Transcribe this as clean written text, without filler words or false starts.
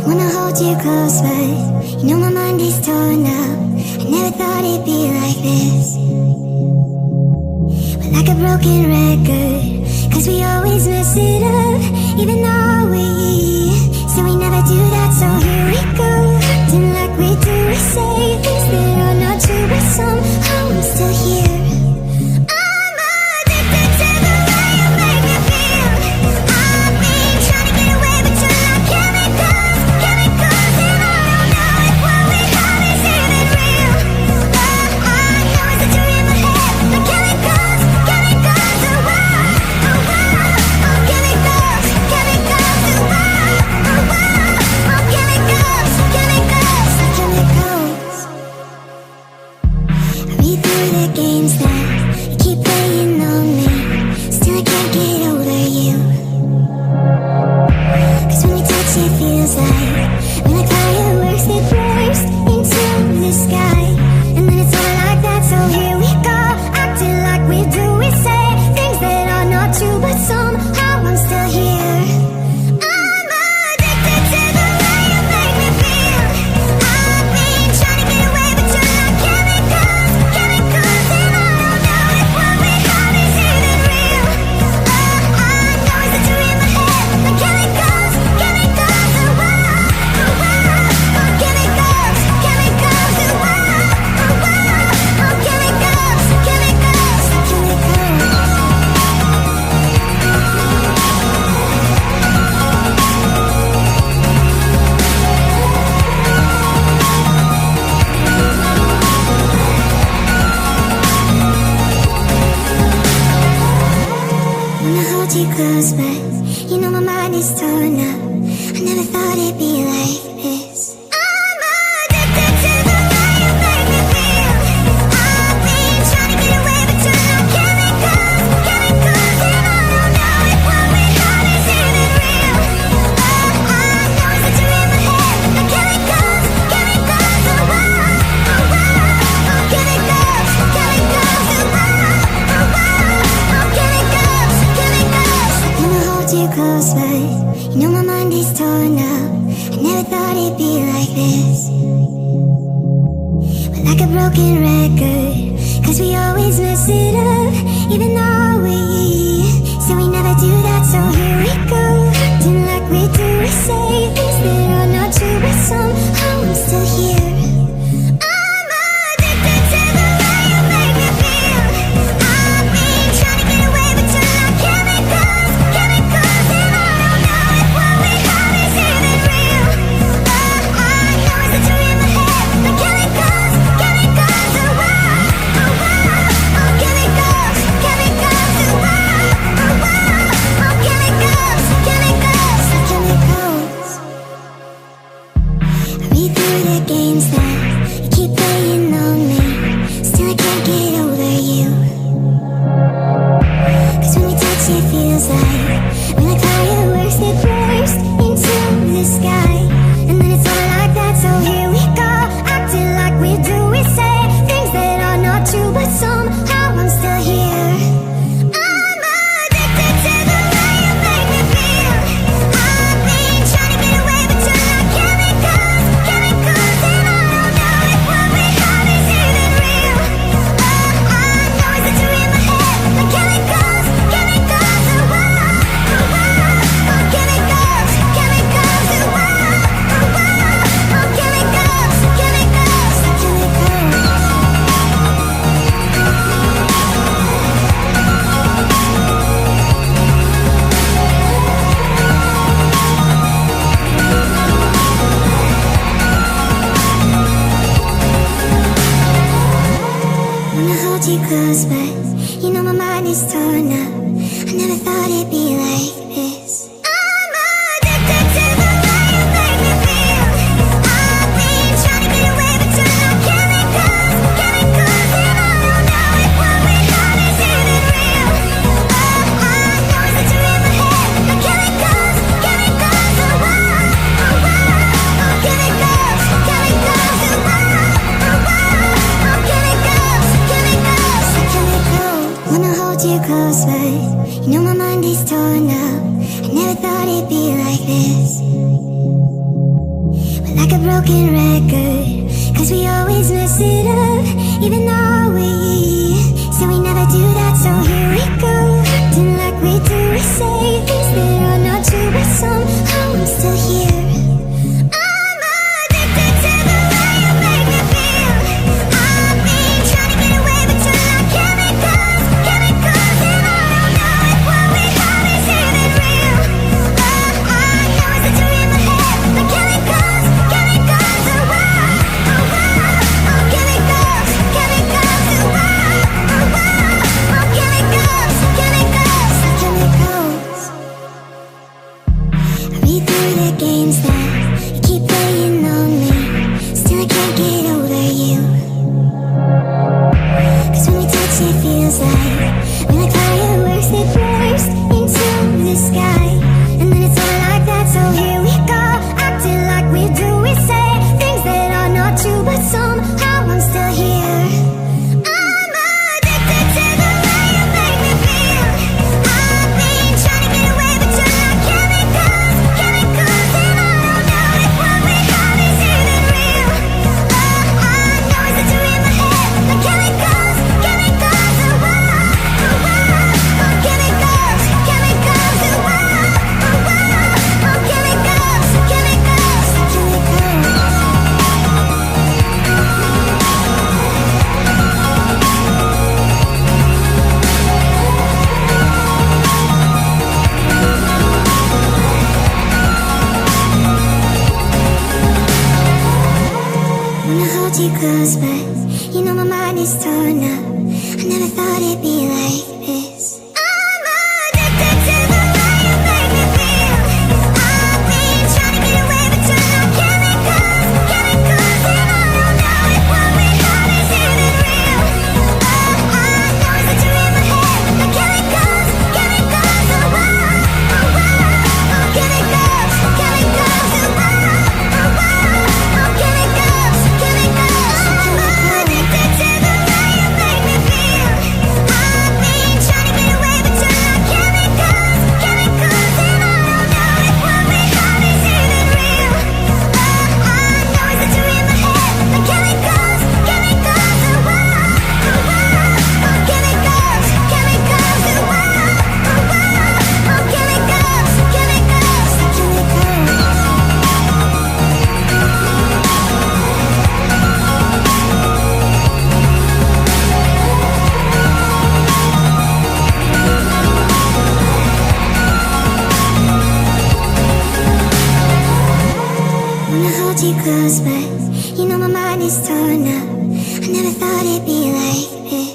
Wanna hold you close, but you know my mind is torn up. I never thought it'd be like this. We're like a broken record, cause we always mess it up. Even though we say we never do that, so here we go. Acting like we do, we say things that are not true, but somehow I'm still here. You close, but you know my mind is torn up. I never thought it'd be like this. I'm addicted to the way you make me feel. I've been trying to get away, but you're not chemicals, chemicals, and I don't know if what we got is even real. All I know is that you're in my head. The chemicals, chemicals, oh wow, oh wow, oh chemicals, chemicals, oh wow, oh wow, oh chemicals, chemicals. Wanna hold you close, but you know my mind is torn up. I never thought it'd be like this. We're like a broken record, cause we always mess it up. Even though we say we never do that, so here we go. Acting like we do, we say things that are not true, but somehow I'm still here. You close, but you know my mind is torn up. I never thought it'd be like this. I'm addicted to the way you make me feel. I've been trying to get away, but you're not chemicals, chemicals, and I don't know if what we got is even real. All I know is that you're in my head. The chemicals, chemicals, oh wow, oh wow, oh chemicals, chemicals, oh wow, oh wow, oh chemicals, chemicals. you close, but you know my mind is torn up. I never thought it'd be like this. We're like a broken record, cause we always mess it up, even though we say we never do that. So here we go, acting like we do. We say things that are not true, but somehow I'm still here. Games that you keep playing on me, still I can't get over you. Cause when we touch it feels like we're like fireworks that burst into the sky, and then it's all like that. So here we go, acting like we do. We say things that are not true, but somehow I'm still here. You close, but you know my mind is torn up. I never thought it'd be like this. I'm addicted to the way you make me feel. I've been trying to get away, but you're not chemicals, chemicals, and I don't know if what we have is even real. All I know is that you're in my head. The chemicals, chemicals, oh wow, oh wow, oh chemicals, chemicals, oh wow, oh wow, oh chemicals, chemicals. You close, but you know my mind is torn up. I never thought it'd be like this.